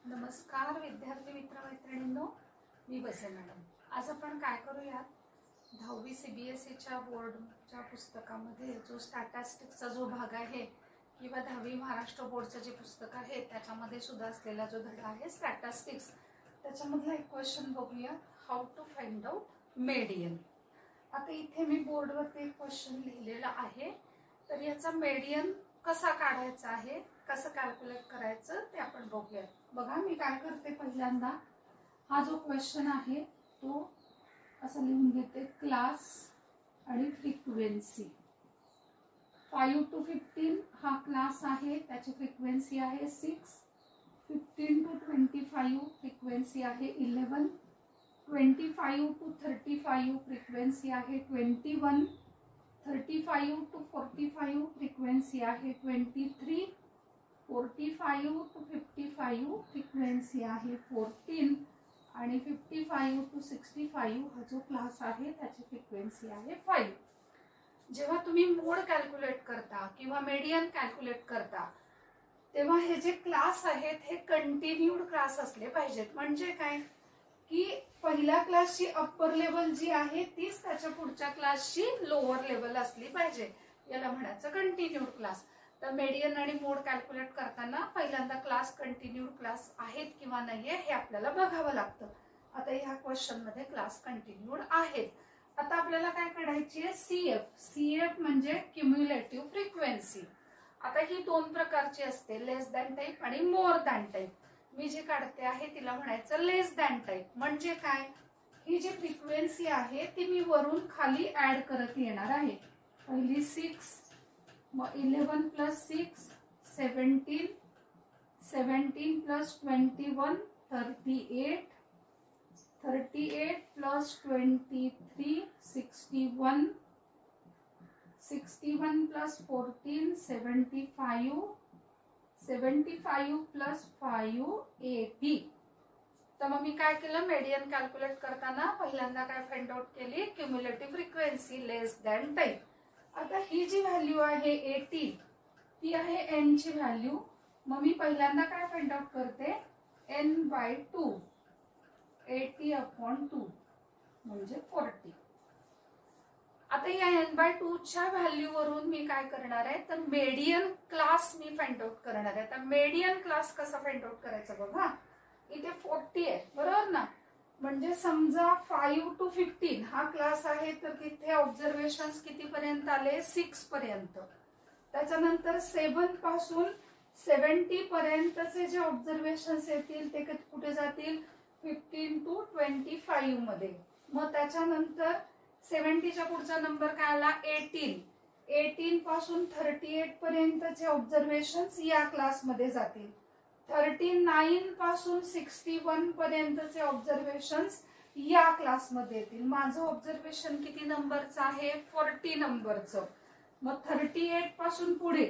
नमस्कार विद्यार्थी मित्र मैत्रिणींनो, मी बसे मॅडम। आज आपण काय करूया, 10वी CBSEच्या बोर्डच्या पुस्तकामध्ये जो स्टॅटिस्टिक्सचा जो भाग आहे किंवा 10वी महाराष्ट्र बोर्डचं जे पुस्तक आहे त्याच्यामध्ये सुद्धा असलेला जो धडा आहे स्टॅटिस्टिक्स, त्याच्यामधला एक क्वेश्चन बघूया, how to find out median. आता इथे मी बोर्डवरती एक क्वेश्चन लिहिलेला आहे, तर याचा मेडियन कसा काढायचा आहे, कसं कॅल्क्युलेट करायचं ते आपण बघूया। बघा मी काय करते, पहिल्यांदा हा जो क्वेश्चन आहे तो असं लिहून घेते, क्लास आणि फ्रिक्वेन्सी। 5 to 15 हा क्लास आहे, त्याची फ्रिक्वेन्सी आहे 6। 15 to 25 फ्रिक्वेन्सी आहे 11। 25 to 35 फ्रिक्वेन्सी आहे 21। 35 to 45 फ्रिक्वेन्सी आहे 23। 45 to 55 फ्रिक्वेन्सी आहे 14 आणि 55 to 65 हा जो क्लास आहे त्याची फ्रिक्वेन्सी आहे 5। जेव्हा तुम्ही मोड कॅल्क्युलेट करता किंवा मेडियन कॅल्क्युलेट करता तेव्हा हे जे क्लास आहेत हे कंटिन्यूड क्लास असले पाहिजेत। म्हणजे काय की पहिल्या क्लासची अप्पर लेवल जी आहे तीच त्याच्या पुढच्या क्लासची लोअर लेवल असली पाहिजे, याला म्हणायचं कंटिन्यूड क्लास। तर मेडियन आणि मोड कॅल्क्युलेट करताना पहिल्यांदा क्लास कंटिन्यूड क्लास आहेत किंवा नाहीये हे आपल्याला बघावं लागतं। आता ह्या क्वेश्चन मध्ये क्लास कंटिन्यूड आहेत। आता आपल्याला काय काढायची आहे, सीएफ म्हणजे क्युम्युलेटिव्ह फ्रिक्वेन्सी। आता ही दोन प्रकारची असते, लेस दॅन टाइप आणि मोर दॅन टाइप। मी जी काढते आहे तिला म्हणायचं लेस दॅन टाइप। म्हणजे काय, ही जी फ्रिक्वेन्सी आहे ती मी वरून खाली ऍड करत येणार आहे। पहिली 6, मग 11 plus 6 17, 17 plus 21 38, 38 plus 23 61, 61 plus 14 75, 75 plus 5 80। तर मग मी काय केलं, मेडियन कॅल्क्युलेट करताना पहिल्यांदा काय फाइंड आउट केली, क्युम्युलेटिव्ह फ्रिक्वेन्सी लेस दॅन टाइप। आता ही जी व्हॅल्यू आहे 80 ती आहे n ची व्हॅल्यू। मग मी पहिल्यांदा काय फाइंड आउट करते, n/2 80/2 म्हणजे 40। आता या n/2 च्या व्हॅल्यू वरून मी काय करणार आहे, तर median class me find out करणार आहे। तर मेडियन क्लास कसा फाइंड आउट करायचा बघा, इथे 40 आहे बरोबर ना। म्हणजे समजा 5 to 15 हा क्लास आहे, तर तिथे ऑब्झर्वेशन्स किती पर्यंत आले, 6 पर्यंत। त्याच्यानंतर 7 पासून 70 पर्यंतचे जे ऑब्झर्वेशन्स येतील ते कुठे जातील, 15 to 25 मध्ये। मग त्याच्यानंतर 70च्या पुढचा नंबर काय आला, 18। 18 पासून 38 पर्यंतचे ऑब्झर्वेशन्स या क्लासमध्ये जातील। 39 पासून 61 पर्यंतचे ऑब्झर्वेशन्स या क्लासमध्ये येतील। माझं ऑब्झर्वेशन किती नंबरचं आहे, 40 नंबरचं। मग 38 पासून पुढे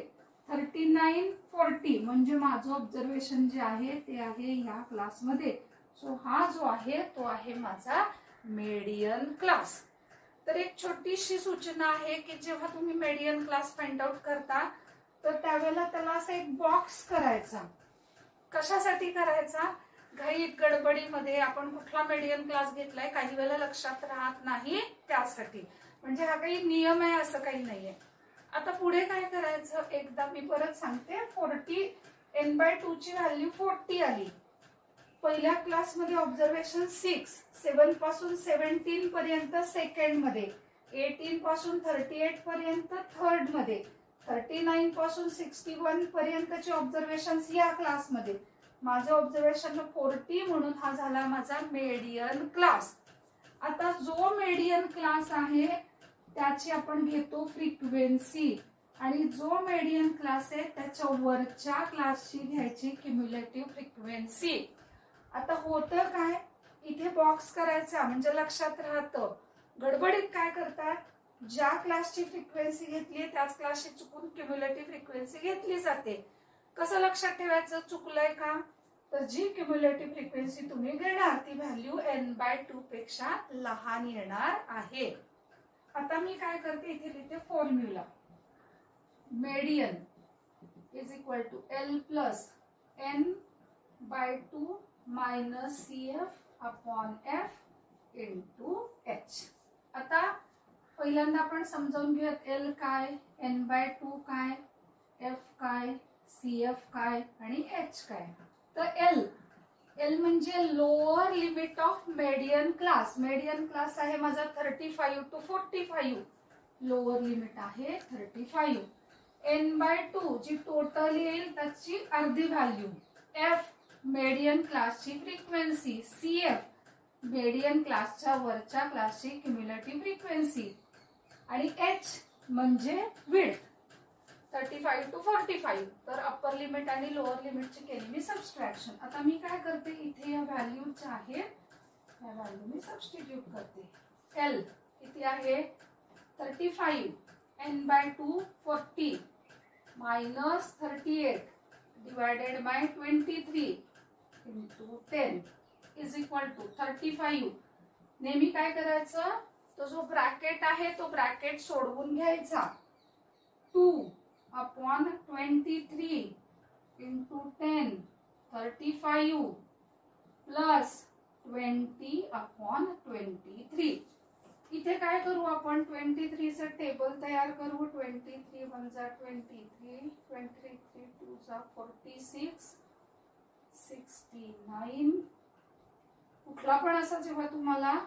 39 40 म्हणजे माझं ऑब्झर्वेशन जे आहे ते आहे या क्लासमध्ये। सो हा जो आहे तो आहे माझा मेडियन क्लास। तर एक छोटीशी सूचना आहे की जेव्हा तुम्ही मेडियन क्लास फाइंड आउट करता तर त्यावेळेला त्याला असा एक बॉक्स करायचा। कशासाठी करायचा, घाईत गडबडीमध्ये आपण कुठला मेडियन क्लास घेतलाय काही वेळेला लक्षात राहत नाही, त्यासाठी। म्हणजे हा काही नियम आहे असं काही नाहीये। आता पुढे काय करायचं, एकदा मी परत सांगते, 40 n/2 ची व्हॅल्यू 40 आली। पहिल्या क्लासमध्ये ऑब्झर्वेशन 6, 7 पासून 17 पर्यंत सेकंड मध्ये, 18 पासून 38 पर्यंत थर्ड मध्ये, 39 पासून 61 पर्यंतचे ऑब्झर्वेशन्स या क्लासमध्ये। माझं ऑब्झर्वेशन 40 म्हणून हा झाला माझा मेडियन क्लास। आता जो मेडियन क्लास आहे त्याची आपण घेतो फ्रिक्वेन्सी, आणि जो मेडियन क्लास आहे त्याच्या वरच्या क्लासची घ्यायची क्युम्युलेटिव्ह फ्रिक्वेन्सी। आता होतं काय, इथे बॉक्स करायचा म्हणजे लक्षात राहतं। गडबडीत काय करतात, ज्या क्लासची फ्रिक्वेन्सी घेतली त्याच क्लासची चुकून क्युम्युलेटिव्ह फ्रिक्वेन्सी घेतली जाते। कसं लक्षात ठेवायचं, चुकलंय का, तर जी क्युम्युलेटिव्ह फ्रिक्वेन्सी तुम्ही घेणार ती व्हॅल्यू n/2 पेक्षा लहान येणार आहे। आता मी काय करते, इथे लिहिते formula, median is equal to L plus N n/2 minus CF upon F into H. आता पहिल्यांदा आपण समजावून घेऊयात L काय, n/2 काय, F काय, CF काय आणि H काय. तर L म्हणजे lower limit of median class. Median class आहे माझा 35 to 45. लोअर लिमिट आहे 35. n/2 जी टोटल येईल त्याची अर्धी व्हॅल्यू. F मेडियन क्लासची फ्रिक्वेन्सी. CF मेडियन क्लासच्या वरच्या क्लासची क्युम्युलेटिव्ह फ्रिक्वेन्सी. आणि H म्हणजे विड्थ 35 to 45. तर अप्पर लिमिट आणि लोअर लिमिटची केली मी सबस्ट्रॅक्शन. आता मी काय करते, इथे या व्हॅल्यूज आहेत, या व्हॅल्यू मी सबस्टिट्यूट करते. L किती आहे 35, n/2 40 minus 38 divided by 23 into 10 is equal to 35. नेहमी काय करायचं, तो जो ब्रॅकेट आहे तो ब्रॅकेट सोडवून घ्यायचा. 2 अपॉन 23 इंटू 10 35 प्लस 20 अपॉन 23. इथे काय करू आपण, 23 चे टेबल तयार करू. 23 1 जा 23, 23 2 जा 46, 69. कुठला पण असा जेव्हा तुम्हाला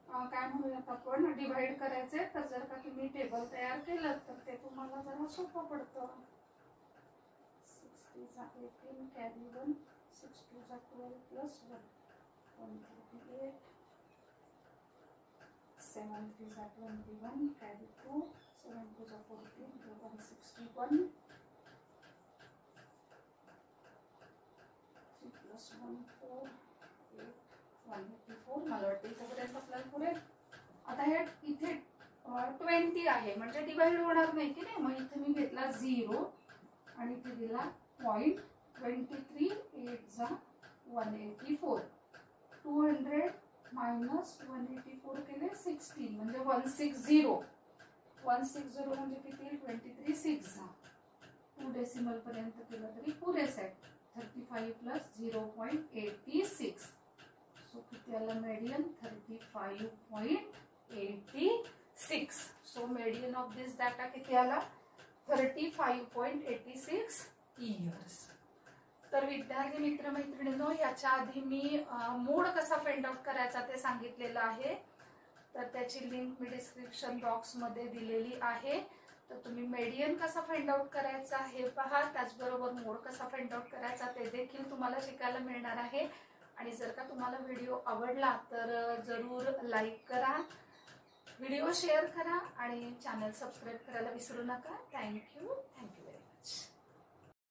काय म्हणूयात आपण डिवाइड करायचे, तर जर का तुम्ही टेबल तयार केलं तर ते तुम्हाला जरा सोपं पडतं. 60 जा 18 कॅरी 1, 62 जा 12 प्लस 1 138, 73 जा 21 कॅरी 2, 72 जा 14 161 प्लस 1 4 184. मला वाटतं इथेपर्यंत आपल्याला पुढे. आता हे इथे 20 आहे म्हणजे डिवाइड होणार नाही की नाही, मग इथे मी घेतला 0 आणि इथे दिला पॉइंट. 23 8 जा 184. 200 मायनस 184 केले 16 म्हणजे 160. 160 म्हणजे किती 23 6 जा 2 डेसिमल पर्यंत केलं तरी पुरेस आहे. 35 प्लस 0.86. सो किती आलं median 35.86. So median of this data किती आला 35.86 इयर्स. तर विद्यार्थी मित्र मैत्रिणींनो, याच्या आधी मी मोड कसा फाइंड आउट करायचा ते सांगितलेलं आहे. तर त्याची लिंक मी डिस्क्रिप्शन बॉक्स मध्ये दिलेली आहे. तर तुम्ही मेडियन कसा फाइंड आउट करायचा हे पहा. त्याचबरोबर मोड कसा फाइंड आउट करायचा ते देखील तुम्हाला शिकायला मिळणार आहे. आणि जर का तुम्हाला व्हिडिओ आवडला तर जरूर लाईक करा, व्हिडिओ शेअर करा आणि चॅनल सबस्क्राईब करायला विसरू नका. Thank you very much.